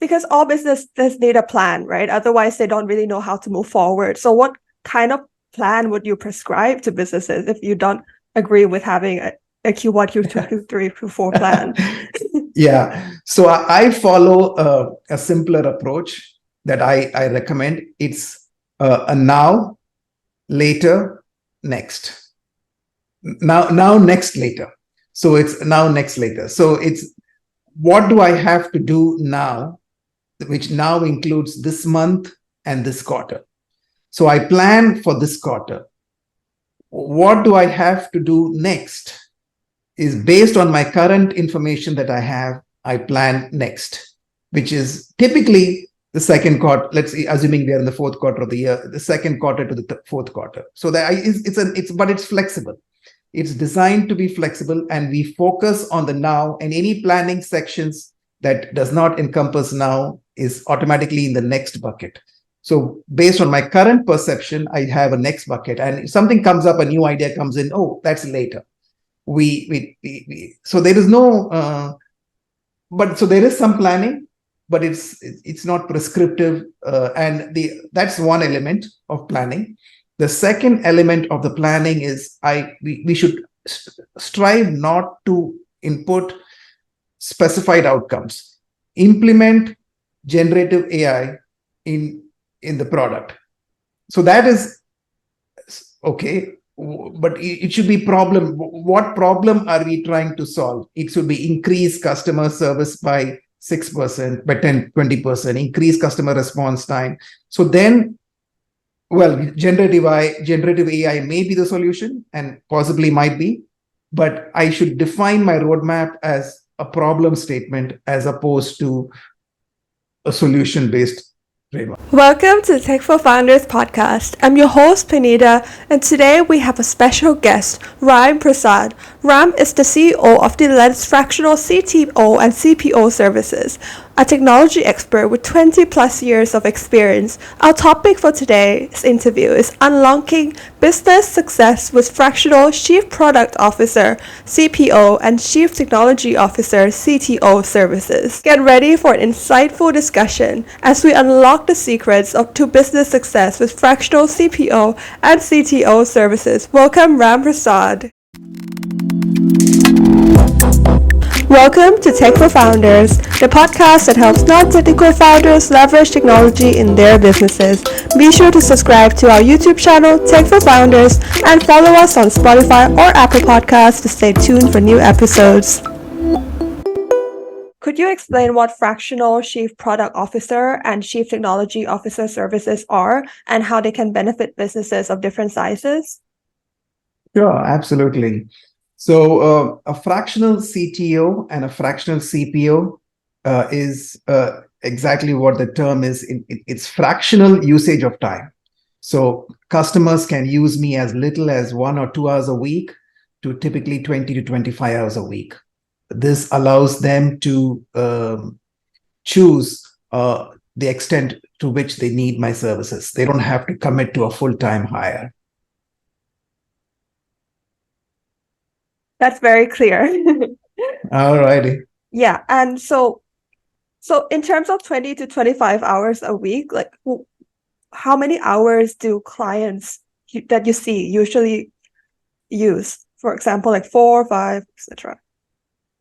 Because all businesses need a plan, right? Otherwise, they don't really know how to move forward. So what kind of plan would you prescribe to businesses if you don't agree with having a Q1, Q2, Q3, Q4 plan? Yeah. So I follow a simpler approach that I recommend. It's a now, later, next. Now, next, later. So it's now, next, later. So it's what do I have to do now, which now includes this month and this quarter. So I plan for this quarter. What do I have to do next is based on my current information that I have, I plan next, which is typically the second quarter. Let's say, assuming we are in the fourth quarter of the year, the second quarter to the fourth quarter. So that but it's flexible. It's designed to be flexible, and we focus on the now, and any planning sections that does not encompass now is automatically in the next bucket. So based on my current perception, I have a next bucket, and if something comes up, a new idea comes in, oh, that's later. So there is no, so there is some planning, but it's not prescriptive, and that's one element of planning. The second element of the planning is we should strive not to input specified outcomes. Implement generative AI in the product. So that is okay, but it should be problem. What problem are we trying to solve? It should be increase customer service by 6%, by 10, 20%, increase customer response time. So then, well, generative AI may be the solution, and possibly might be, but I should define my roadmap as a problem statement as opposed to a solution-based framework. Welcome to the Tech for Founders podcast. I'm your host, Panida, and today we have a special guest, Ram Prasad. Ram is the CEO of Delence Fractional CTO and CPO Services, a technology expert with 20 plus years of experience. Our topic for today's interview is unlocking business success with Fractional Chief Product Officer, CPO, and Chief Technology Officer, CTO Services. Get ready for an insightful discussion as we unlock the secrets to business success with Fractional CPO and CTO Services. Welcome, Ram Prasad. Welcome to Tech for Founders, the podcast that helps non-technical founders leverage technology in their businesses. Be sure to subscribe to our YouTube channel, Tech for Founders, and follow us on Spotify or Apple Podcasts to stay tuned for new episodes. Could you explain what Fractional Chief Product Officer and Chief Technology Officer services are and how they can benefit businesses of different sizes? Sure, absolutely. So a fractional CTO and a fractional CPO is exactly what the term is. It's fractional usage of time. So customers can use me as little as 1 or 2 hours a week to typically 20 to 25 hours a week. This allows them to choose the extent to which they need my services. They don't have to commit to a full-time hire. That's very clear. All righty. Yeah. And so in terms of 20 to 25 hours a week, like how many hours do clients that you see usually use? For example, like 4, 5, etc.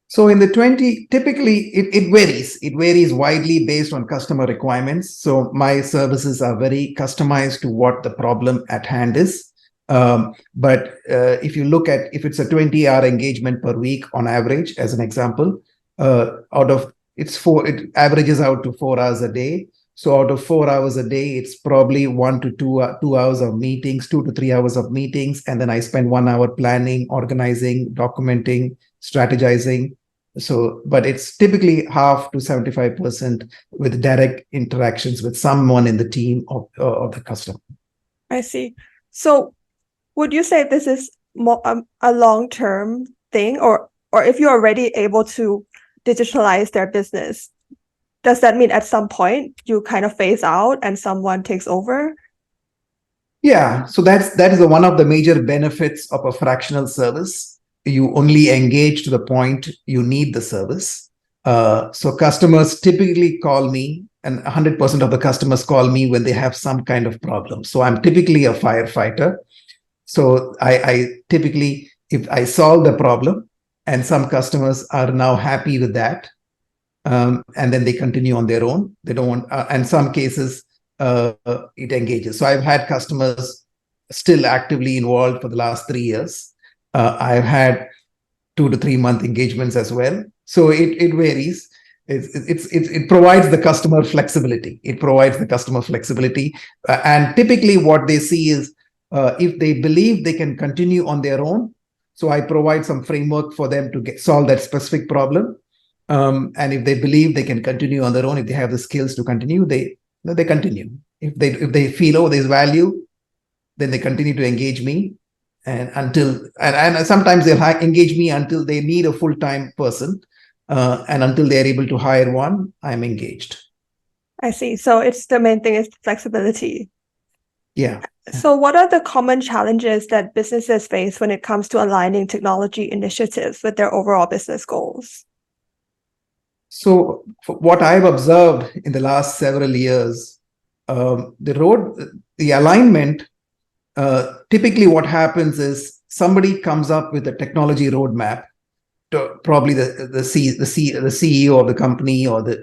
So in the 20, typically it varies. It varies widely based on customer requirements. So my services are very customized to what the problem at hand is. But if you look at, if it's a 20-hour engagement per week on average, as an example, it averages out to 4 hours a day. So out of 4 hours a day, it's probably 1 to 2 hours of meetings, 2 to 3 hours of meetings. And then I spend 1 hour planning, organizing, documenting, strategizing. So, but it's typically half to 75% with direct interactions with someone in the team of the customer. I see. So would you say this is more a long-term thing, or if you're already able to digitalize their business, does that mean at some point you kind of phase out and someone takes over? Yeah, so that is one of the major benefits of a fractional service. You only engage to the point you need the service. So customers typically call me, and 100% of the customers call me when they have some kind of problem. So I'm typically a firefighter. So I typically, if I solve the problem, and some customers are now happy with that, and then they continue on their own. They don't want, and some cases it engages. So I've had customers still actively involved for the last 3 years. I've had 2 to 3 month engagements as well. So it varies. It provides the customer flexibility. It provides the customer flexibility, and typically what they see is if they believe they can continue on their own. So I provide some framework for them to solve that specific problem. And if they believe they can continue on their own, if they have the skills to continue, they continue. If they feel, oh, there's value, then they continue to engage me, and sometimes they'll engage me until they need a full-time person, and until they're able to hire one, I'm engaged. I see. So it's the main thing is flexibility. Yeah. So what are the common challenges that businesses face when it comes to aligning technology initiatives with their overall business goals? So what I've observed in the last several years, the alignment, typically what happens is somebody comes up with a technology roadmap, probably the CEO of the company or the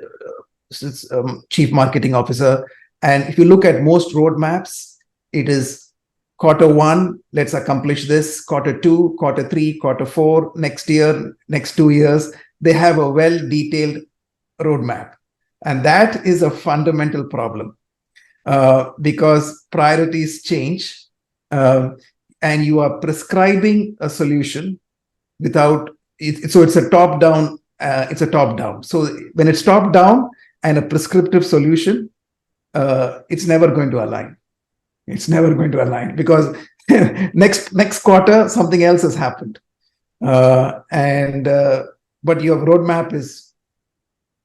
chief marketing officer. And if you look at most roadmaps, it is Q1, let's accomplish this, Q2, Q3, Q4, next year, next 2 years. They have a well-detailed roadmap. And that is a fundamental problem, because priorities change, and you are prescribing a solution without it. So it's a top-down. So when it's top-down and a prescriptive solution, it's never going to align. It's never going to align because next quarter something else has happened, but your roadmap is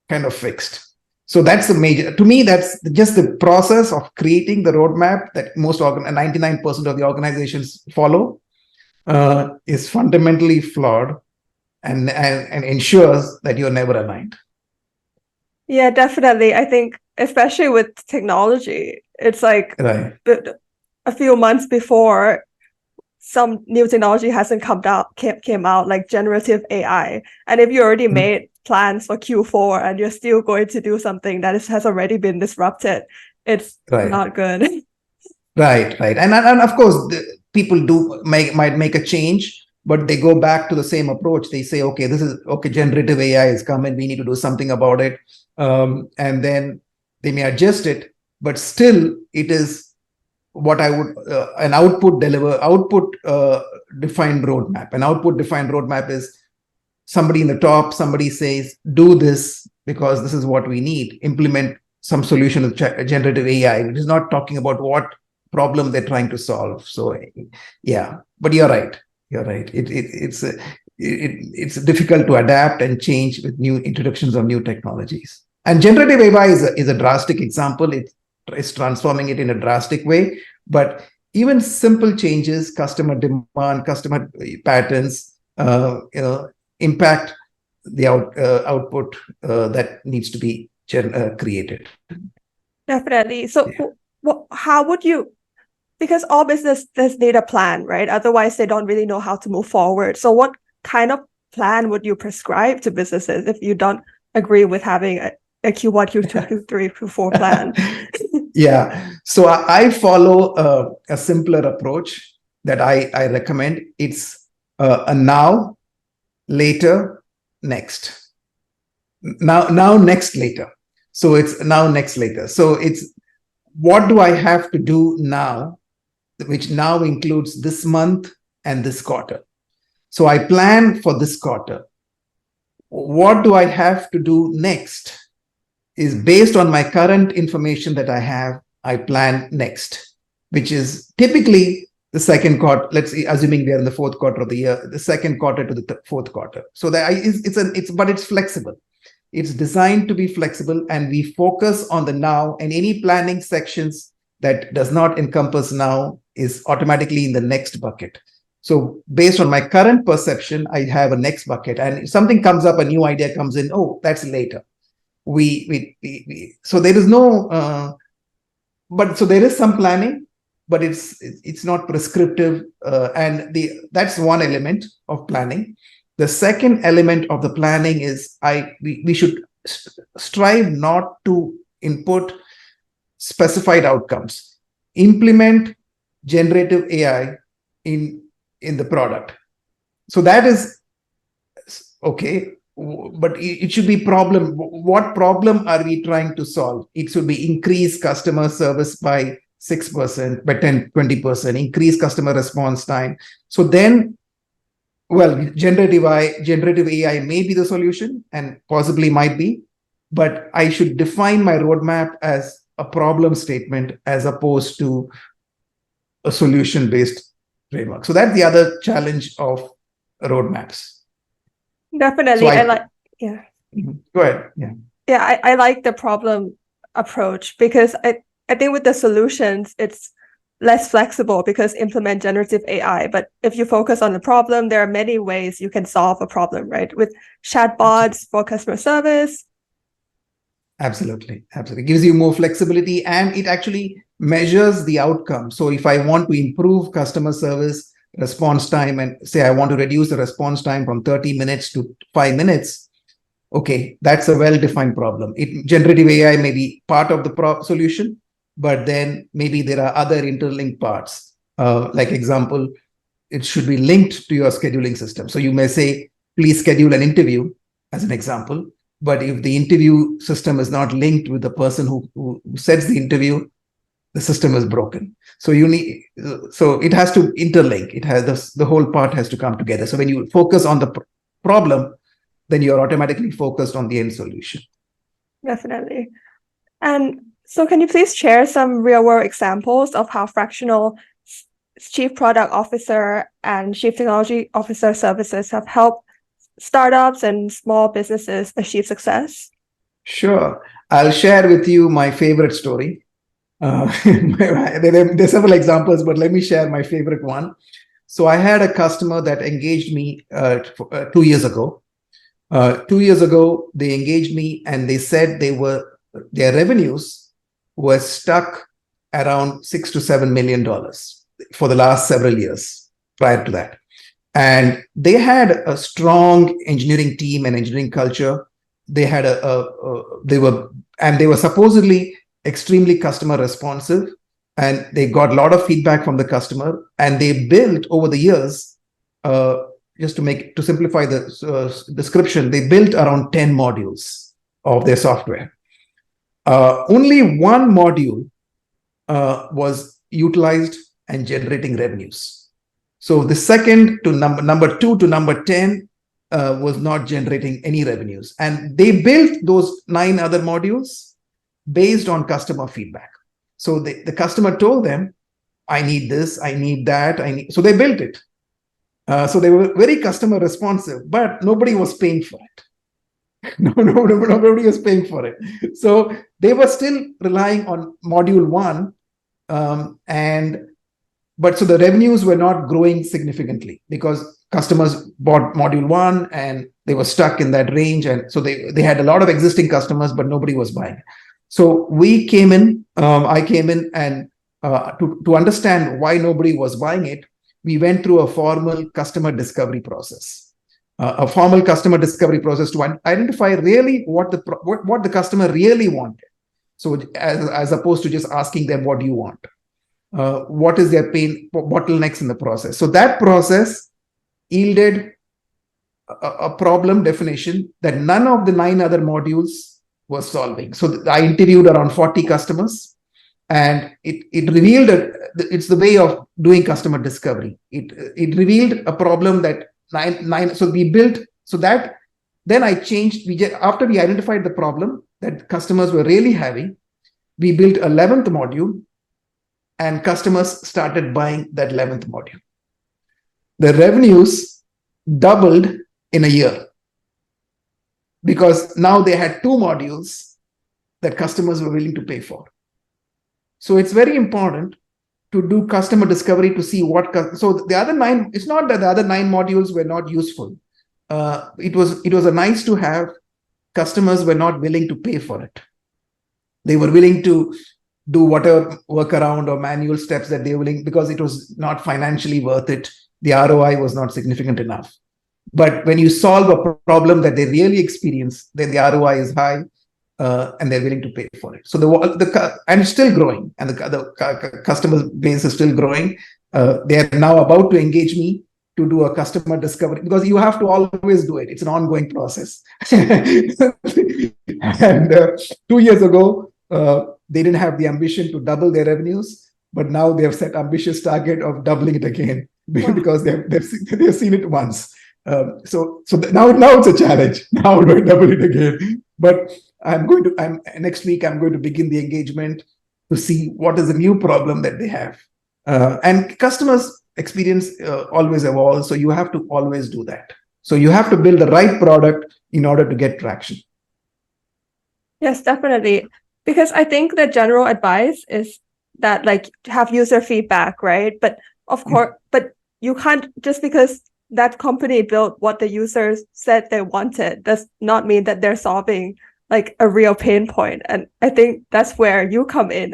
kind of fixed. So that's the major. To me, that's just the process of creating the roadmap that 99% of the organizations follow is fundamentally flawed, and ensures that you're never aligned. Yeah, definitely. I think especially with technology, it's like Right. a few months before some new technology hasn't came out, like generative AI. And if you already made plans for Q4 and you're still going to do something that has already been disrupted, it's not good. Right. And of course, people might make a change, but they go back to the same approach. They say, okay, generative AI is coming, we need to do something about it. And then they may adjust it, but still it is what I would, an output defined roadmap. An output defined roadmap is somebody in the top, somebody says, do this because this is what we need. Implement some solution with generative AI, which is not talking about what problem they're trying to solve. So yeah, but you're right. It's difficult to adapt and change with new introductions of new technologies. And generative AI is a drastic example. It's transforming it in a drastic way. But even simple changes, customer demand, customer patterns, impact the output that needs to be created. Definitely. So how would you, because all businesses need a plan, right? Otherwise, they don't really know how to move forward. So what kind of plan would you prescribe to businesses if you don't agree with having a Q1, Q2, Q3, Q4 plan? Yeah. So I follow a simpler approach that I recommend. It's a now, later, next. Now, next, later. So it's now, next, later. So it's what do I have to do now, which now includes this month and this quarter. So I plan for this quarter. What do I have to do next is based on my current information that I have, I plan next, which is typically the second quarter. Let's say, assuming we are in the fourth quarter of the year, the second quarter to the fourth quarter. So that but it's flexible. It's designed to be flexible, and we focus on the now, and any planning sections that does not encompass now is automatically in the next bucket. So based on my current perception, I have a next bucket, and if something comes up, a new idea comes in. Oh, that's later. So there is no, but so there is some planning, but it's not prescriptive, and that's one element of planning. The second element of the planning is we should strive not to input specified outcomes. Implement generative AI in the product. So that is okay, but it should be problem. What problem are we trying to solve? It should be increase customer service by 6%, by 10, 20%, increase customer response time. So then, well, generative AI may be the solution and possibly might be, but I should define my roadmap as a problem statement as opposed to a solution-based framework. So that's the other challenge of roadmaps. Definitely. So yeah. Go ahead. Yeah. Yeah, I like the problem approach because I think with the solutions, it's less flexible because implement generative AI. But if you focus on the problem, there are many ways you can solve a problem, right? With chatbots for customer service. Absolutely. It gives you more flexibility, and it actually measures the outcome. So if I want to improve customer service response time, and say I want to reduce the response time from 30 minutes to 5 minutes, okay, that's a well-defined problem. Generative AI may be part of the solution, but then maybe there are other interlinked parts. Like example, it should be linked to your scheduling system. So you may say, please schedule an interview as an example. But if the interview system is not linked with the person who sets the interview, the system is broken. So so it has to interlink. It has the whole part has to come together. So when you focus on the problem, then you're automatically focused on the end solution. Definitely. And so can you please share some real world examples of how Fractional Chief Product Officer and Chief Technology Officer services have helped startups and small businesses achieve success? Sure. I'll share with you my favorite story. There are several examples, but let me share my favorite one. So I had a customer that engaged me 2 years ago. 2 years ago, they engaged me and they said their revenues were stuck around $6 to $7 million for the last several years prior to that. And they had a strong engineering team and engineering culture. They had they were supposedly extremely customer responsive, and they got a lot of feedback from the customer. And they built over the years, just to simplify the description, they built around 10 modules of their software. Only one module was utilized and generating revenues. So the second to number 2 to number 10 was not generating any revenues. And they built those 9 other modules based on customer feedback. So the customer told them, I need this, I need that, so they built it. So they were very customer responsive, but nobody was paying for it. Nobody was paying for it. So they were still relying on module 1, but so the revenues were not growing significantly because customers bought module 1 and they were stuck in that range. And so they had a lot of existing customers, but nobody was buying. So I came in and to understand why nobody was buying it, we went through a formal customer discovery process. To identify really what the customer really wanted. So as opposed to just asking them, what do you want? What is their pain bottlenecks in the process? So that process yielded a problem definition that none of the 9 other modules was solving. So I interviewed around 40 customers, and it revealed it's the way of doing customer discovery. It revealed a problem that nine. So we built so that then I changed. After we identified the problem that customers were really having, we built a 11th module. And customers started buying that 11th module. The revenues doubled in a year because now they had 2 modules that customers were willing to pay for. So it's very important to do customer discovery to see so the other 9, it's not that the other 9 modules were not useful. It was a nice to have. Customers were not willing to pay for it. They were willing to do whatever workaround or manual steps that they were willing, because it was not financially worth it. The ROI was not significant enough. But when you solve a problem that they really experience, then the ROI is high, and they're willing to pay for it. So and it's still growing, and the customer base is still growing. They are now about to engage me to do a customer discovery, because you have to always do it. It's an ongoing process. And 2 years ago, they didn't have the ambition to double their revenues, but now they have set ambitious target of doubling it again because they've seen it once. So now it's a challenge. Now we're going to double it again. But next week I'm going to begin the engagement to see what is the new problem that they have. And customers' experience always evolves, so you have to always do that. So you have to build the right product in order to get traction. Yes, definitely. Because I think the general advice is that like have user feedback, right? But of course, but you can't, just because that company built what the users said they wanted does not mean that they're solving like a real pain point. And I think that's where you come in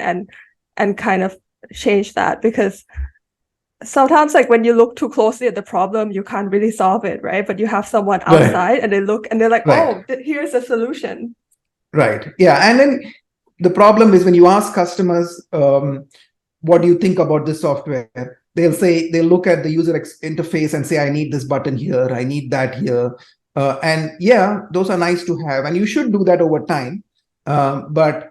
and kind of change that, because sometimes like when you look too closely at the problem, you can't really solve it, right? But you have someone outside and they look and they're like, oh, here's a solution. Right. Yeah. And then the problem is when you ask customers, what do you think about this software? They'll look at the user interface and say, I need this button here, I need that here. And yeah, those are nice to have. And you should do that over time. But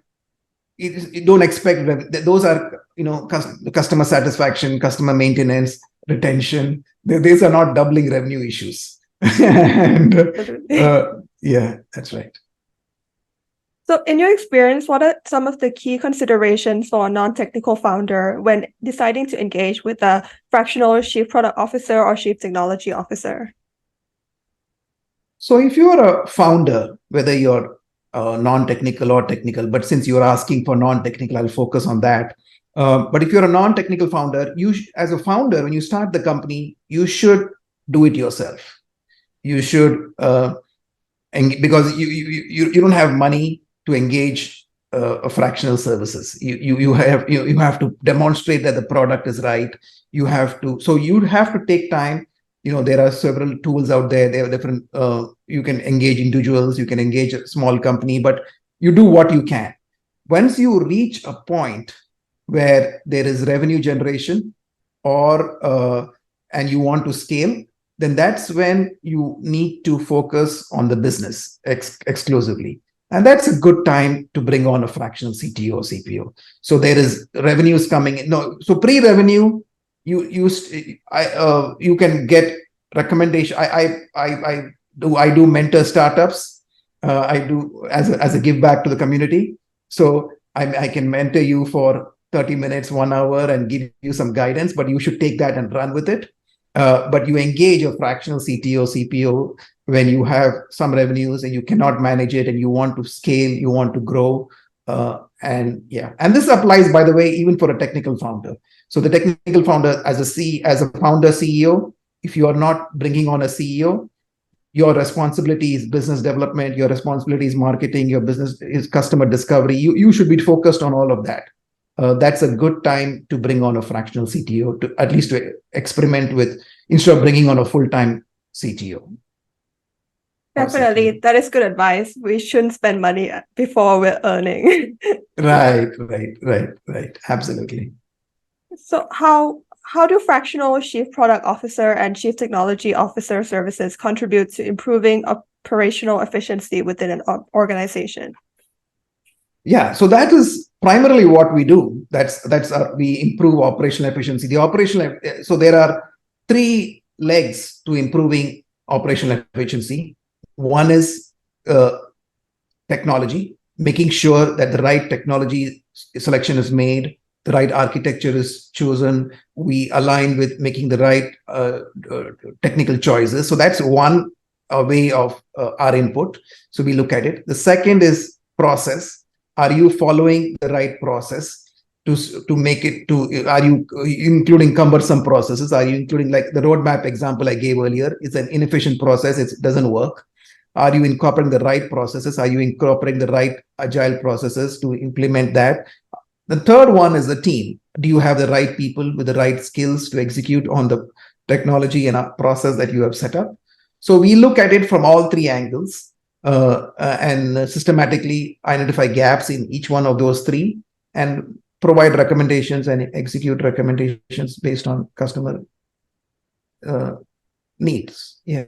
you don't expect that. Those are, customer satisfaction, customer maintenance, retention. These are not doubling revenue issues. And yeah, that's right. So in your experience, what are some of the key considerations for a non-technical founder when deciding to engage with a fractional chief product officer or chief technology officer? So if you're a founder, whether you're non-technical or technical, but since you're asking for non-technical, I'll focus on that. But if you're a non-technical founder, as a founder, when you start the company, you should do it yourself. You should, because you don't have money to engage a fractional services. You have to demonstrate that the product is right. You have to take time. There are several tools out there. There are different. You can engage individuals. You can engage a small company, but you do what you can. Once you reach a point where there is revenue generation, and you want to scale, then that's when you need to focus on the business exclusively. And that's a good time to bring on a fractional CTO or CPO. So there is revenues coming in. No, so pre-revenue, you can get recommendation. I do mentor startups. I do as a give back to the community. So I can mentor you for 30 minutes, 1 hour, and give you some guidance. But you should take that and run with it. But you engage a fractional CTO, CPO when you have some revenues and you cannot manage it and you want to scale, you want to grow. And this applies, by the way, even for a technical founder. So the technical founder, as a founder CEO, if you are not bringing on a CEO, your responsibility is business development, your responsibility is marketing, your business is customer discovery. You should be focused on all of that. That's a good time to bring on a fractional CTO, to at least to experiment with, instead of bringing on a full-time CTO. Definitely, that is good advice. We shouldn't spend money before we're earning. Right. Absolutely. So how do fractional chief product officer and chief technology officer services contribute to improving operational efficiency within an organization? Yeah, so that is primarily what we do. We improve operational efficiency. So there are 3 legs to improving operational efficiency. One is technology, making sure that the right technology selection is made, the right architecture is chosen. We align with making the right technical choices. So that's one way of our input. So we look at it. The second is process. Are you following the right process to make it to, are you including cumbersome processes? Are you including, like the roadmap example I gave earlier, it's an inefficient process, it doesn't work. Are you incorporating the right processes? Are you incorporating the right agile processes to implement that? The third one is the team. Do you have the right people with the right skills to execute on the technology and a process that you have set up? So we look at it from all three angles and systematically identify gaps in each one of those three and provide recommendations and execute recommendations based on customer needs. Yeah.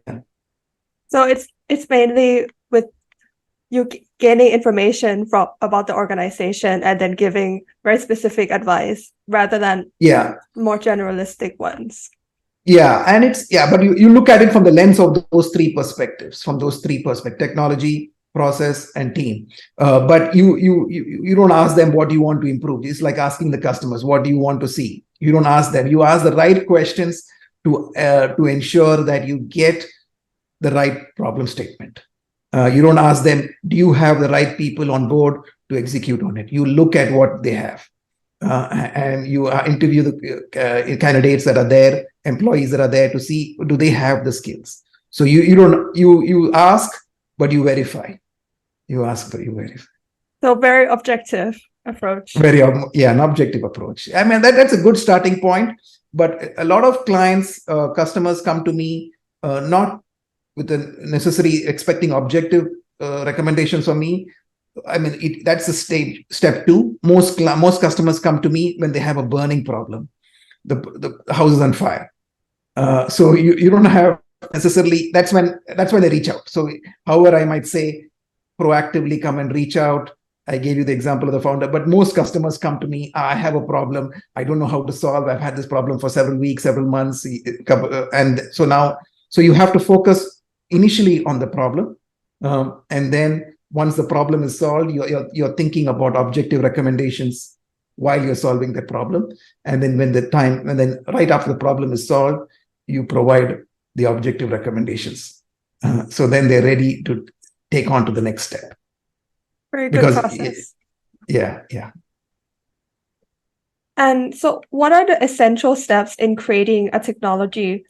So it's mainly with you gaining information from about the organization and then giving very specific advice rather than more generalistic ones. Yeah, and but you look at it from the lens of those three perspectives, technology, process, and team. But you don't ask them what you want to improve. It's like asking the customers, what do you want to see? You don't ask them. You ask the right questions to ensure that you get the right problem statement. You don't ask them, do you have the right people on board to execute on it? You look at what they have. And you interview the candidates that are there, employees that are there, to see, do they have the skills? So you ask, but you verify. You ask, but you verify. So very objective approach. An objective approach. I mean, that's a good starting point. But a lot of clients, customers come to me not with the necessary expecting objective recommendations from me. I mean, that's the step two. Most customers come to me when they have a burning problem. The house is on fire. So you don't have necessarily, that's when they reach out. So however, I might say proactively come and reach out. I gave you the example of the founder, but most customers come to me, I have a problem. I don't know how to solve. I've had this problem for several weeks, several months. And so you have to focus initially on the problem. And then once the problem is solved, you're thinking about objective recommendations while you're solving the problem. And then right after the problem is solved, you provide the objective recommendations. So then they're ready to take on to the next step. Very good process. Yeah. And so what are the essential steps in creating a technology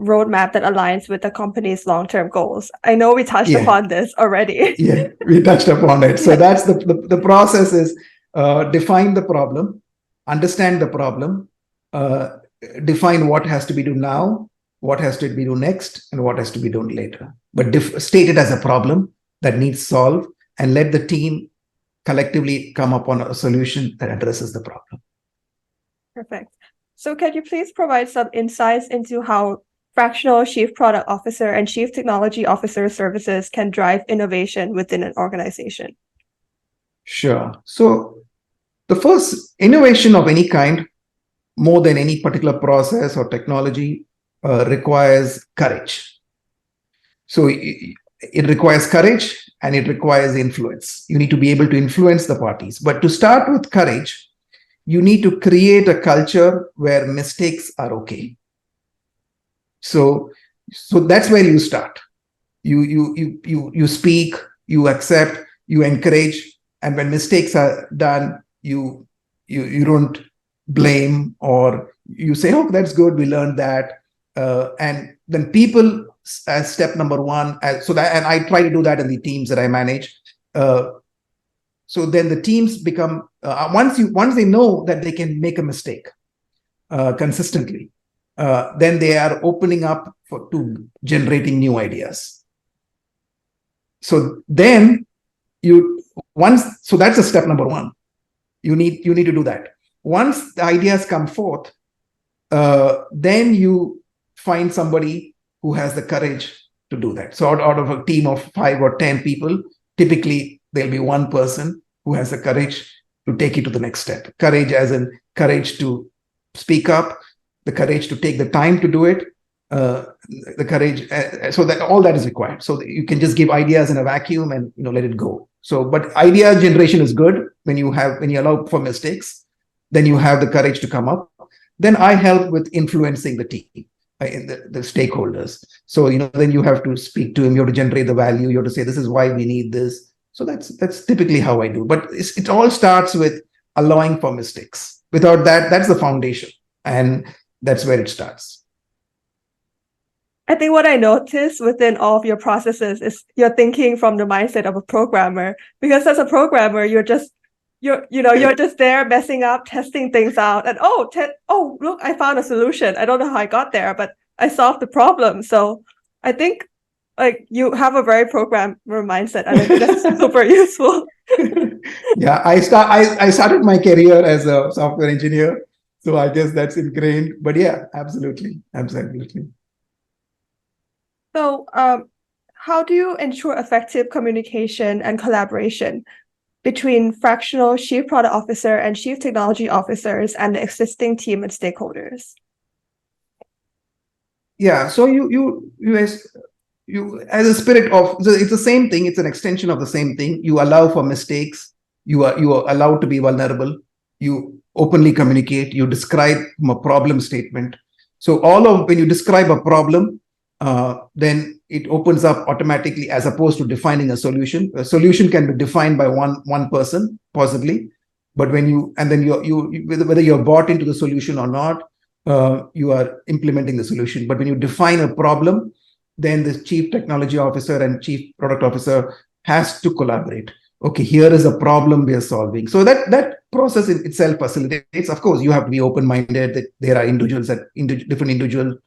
roadmap that aligns with the company's long-term goals? I know we touched upon this already. Yeah, we touched upon it. So that's the process is define the problem, understand the problem, define what has to be done now, what has to be done next, and what has to be done later. But state it as a problem that needs solved, and let the team collectively come up on a solution that addresses the problem. Perfect. So can you please provide some insights into how Fractional Chief Product Officer and Chief Technology Officer services can drive innovation within an organization? Sure. So the first, innovation of any kind, more than any particular process or technology, requires courage. So it requires courage and it requires influence. You need to be able to influence the parties. But to start with courage, you need to create a culture where mistakes are okay. So that's where you start. You speak, you accept, you encourage, and when mistakes are done, you don't blame, or you say, "Oh, that's good. We learned that." And then people, as step number one, and I try to do that in the teams that I manage. So then the teams become once they know that they can make a mistake consistently, then they are opening up to generating new ideas. So then so that's a step number one. You need to do that. Once the ideas come forth, then you find somebody who has the courage to do that. So out of a team of 5 or 10 people, typically there'll be one person who has the courage to take it to the next step. Courage as in courage to speak up, the courage to take the time to do it, the courage. So that all that is required. So you can just give ideas in a vacuum and let it go. So, but idea generation is good when you allow for mistakes. Then you have the courage to come up. Then I help with influencing the team, the stakeholders. So then you have to speak to him. You have to generate the value. You have to say, this is why we need this. So that's typically how I do. But it all starts with allowing for mistakes. Without that, that's the foundation. And that's where it starts. I think what I noticed within all of your processes is you're thinking from the mindset of a programmer, because as a programmer, you're just there messing up, testing things out, and oh look, I found a solution. I don't know how I got there, but I solved the problem. So I think like you have a very programmer mindset, and I think that's super useful. Yeah, I started my career as a software engineer, so I guess that's ingrained. But yeah, absolutely. So, how do you ensure effective communication and collaboration between fractional Chief Product Officer and Chief Technology Officers and the existing team and stakeholders? Yeah, so you as a spirit of, so it's the same thing. It's an extension of the same thing. You allow for mistakes. You are allowed to be vulnerable. You openly communicate. You describe a problem statement. So when you describe a problem, then it opens up automatically, as opposed to defining a solution. A solution can be defined by one person possibly, but when you whether you're bought into the solution or not, you are implementing the solution. But when you define a problem, then the Chief Technology Officer and Chief Product Officer has to collaborate. Okay, here is a problem we are solving. So that process in itself facilitates. Of course, you have to be open-minded, that there are individuals different individual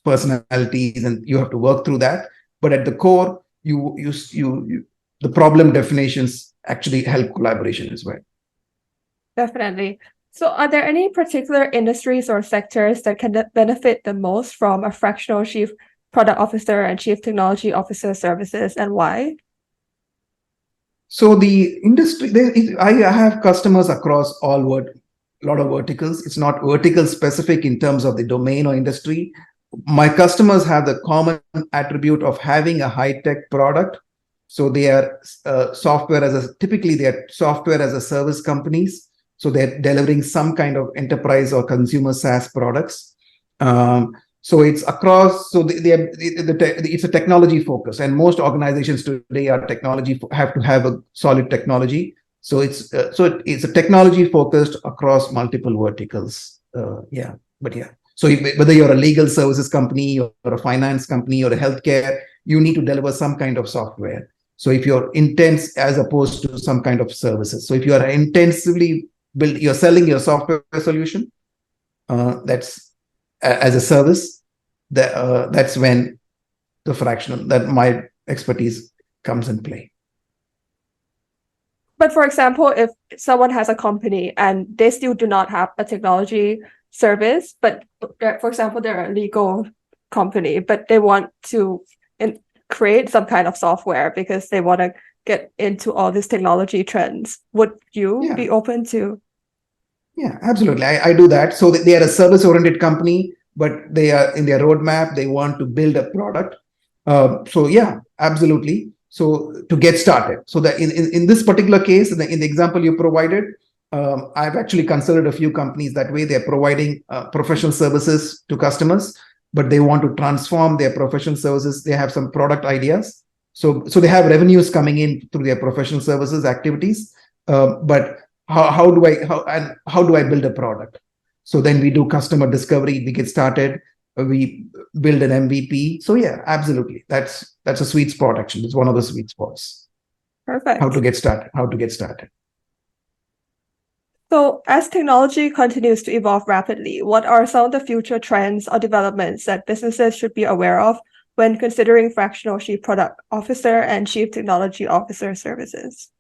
personalities, and you have to work through that. But at the core, the problem definitions actually help collaboration as well. Definitely. So are there any particular industries or sectors that can benefit the most from a fractional Chief Product Officer and Chief Technology Officer services, and why? So the industry, I have customers across a lot of verticals. It's not vertical specific in terms of the domain or industry. My customers have the common attribute of having a high-tech product. So they are typically they are software as a service companies. So they're delivering some kind of enterprise or consumer SaaS products. So it's across. So it's a technology focus, and most organizations today have to have a solid technology. So it's a technology focused across multiple verticals. So whether you're a legal services company or a finance company or a healthcare, you need to deliver some kind of software. So if you're intense as opposed to some kind of services. So if you are you're selling your software solution, that's as a service, that's when my expertise comes in play. But for example, if someone has a company and they still do not have a technology service, but for example, they're a legal company, but they want to create some kind of software because they want to get into all these technology trends, would you be open to? Yeah, absolutely. I do that. So they are a service-oriented company, but they are in their roadmap, they want to build a product. So yeah, absolutely. So to get started. So that in this particular case, in the example you provided, I've actually considered a few companies that way. They're providing professional services to customers, but they want to transform their professional services. They have some product ideas. So they have revenues coming in through their professional services activities. But how do I build a product? So then we do customer discovery, we get started, we build an MVP. So yeah, absolutely. That's a sweet spot, actually. It's one of the sweet spots. Perfect. How to get started. So as technology continues to evolve rapidly, what are some of the future trends or developments that businesses should be aware of when considering fractional Chief Product Officer and Chief Technology Officer services?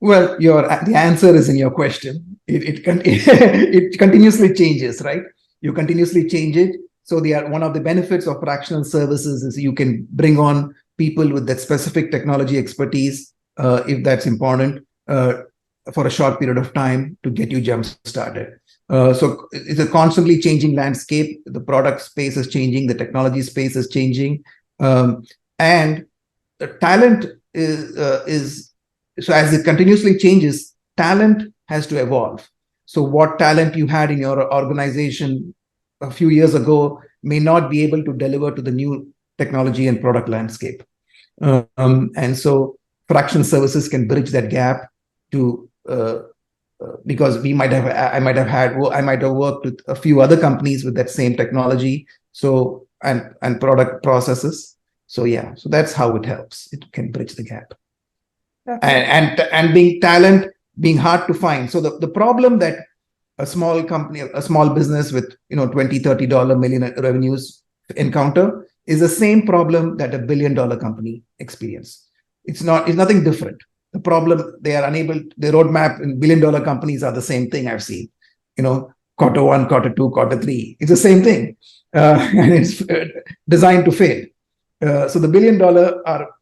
Well, the answer is in your question. It continuously changes, right? You continuously change it. So one of the benefits of fractional services is you can bring on people with that specific technology expertise, if that's important, for a short period of time to get you jump started. So it's a constantly changing landscape. The product space is changing. The technology space is changing. And the talent is so as it continuously changes, talent has to evolve. So what talent you had in your organization a few years ago may not be able to deliver to the new technology and product landscape. And so fractional services can bridge that gap to because I might have worked with a few other companies with that same technology. So, and product processes. So yeah, so that's how it helps. It can bridge the gap. And being talent, being hard to find. So the problem that a small company, a small business with $20-30 million revenues encounter is the same problem that $1 billion company experience. It's nothing different. The problem, they are unable, the roadmap in $1 billion companies are the same thing I've seen. Quarter one, quarter two, quarter three. It's the same thing. And it's designed to fail. So the $1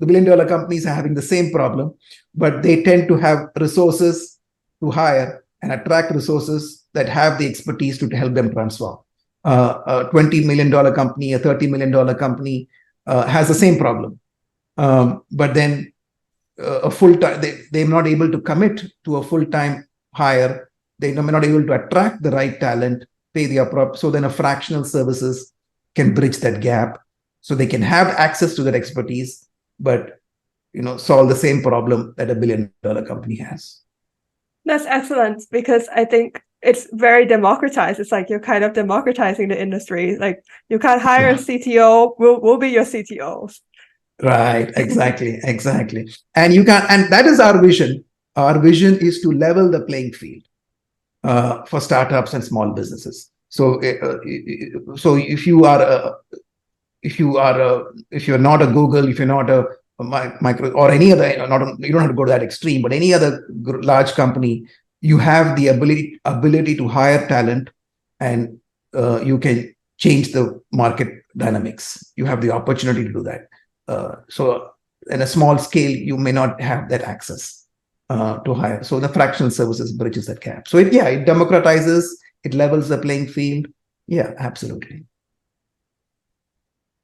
billion companies are having the same problem, but they tend to have resources to hire and attract resources that have the expertise to help them transform. A $20 million company, a $30 million company has the same problem. But then a full-time, they're not able to commit to a full-time hire. They're not able to attract the right talent, pay the appropriate. So then a fractional services can bridge that gap. So they can have access to that expertise, but solve the same problem that $1 billion company has. That's excellent, because I think it's very democratized. It's like you're kind of democratizing the industry. Like you can't hire a CTO, we'll be your CTOs. Right, exactly. And that is our vision. Our vision is to level the playing field for startups and small businesses. So if you're not a Google, if you're not a micro or any other, you don't have to go to that extreme, but any other large company, you have the ability to hire talent, and you can change the market dynamics. You have the opportunity to do that. So in a small scale, you may not have that access to hire. So the fractional services bridges that gap. So it democratizes, it levels the playing field. Yeah, absolutely.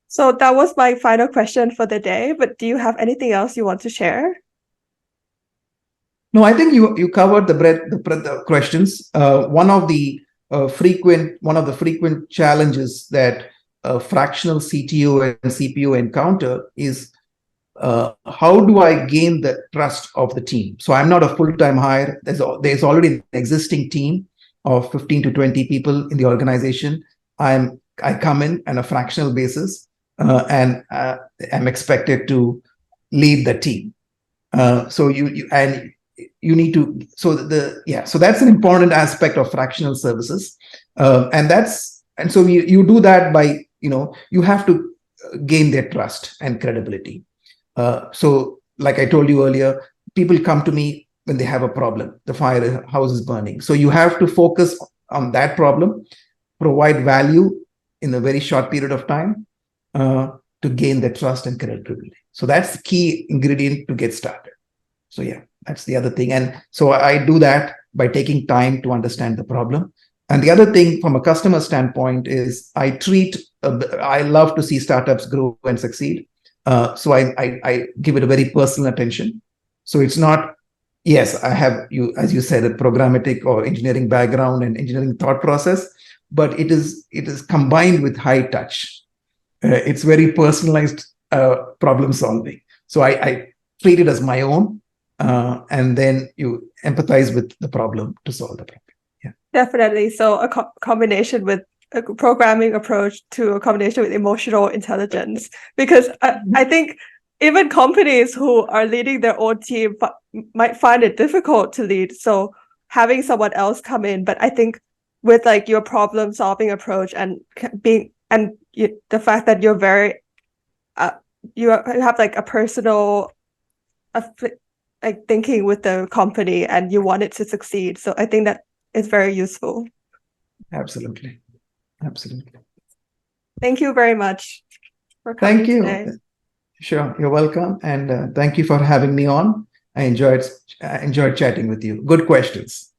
So that was my final question for the day, but do you have anything else you want to share? No, I think you covered the breadth of questions. One of the frequent challenges that fractional CTO and CPO encounter is how do I gain the trust of the team? So I'm not a full-time hire. There's already an existing team of 15 to 20 people in the organization. I come in on a fractional basis, and I'm expected to lead the team. So you need to, so that's an important aspect of fractional services. And so you do that by, you have to gain their trust and credibility. So like I told you earlier, people come to me when they have a problem, the house is burning. So you have to focus on that problem, provide value in a very short period of time to gain the trust and credibility. So that's the key ingredient to get started. So yeah, that's the other thing. And so I do that by taking time to understand the problem. And the other thing from a customer standpoint is I love to see startups grow and succeed. So I give it a very personal attention. So it's not, yes, I have, as you said, a programmatic or engineering background and engineering thought process, but it is combined with high touch. It's very personalized problem solving. So I treat it as my own, and then you empathize with the problem to solve the problem. Yeah, definitely. So a combination with a programming approach to a combination with emotional intelligence, because I think even companies who are leading their own team might find it difficult to lead. So having someone else come in, but I think with like your problem solving approach and the fact that you're very you have like a personal like thinking with the company and you want it to succeed. So I think that is very useful. Absolutely. Thank you very much for coming today. Sure, you're welcome, and thank you for having me on. I enjoyed chatting with you. Good questions.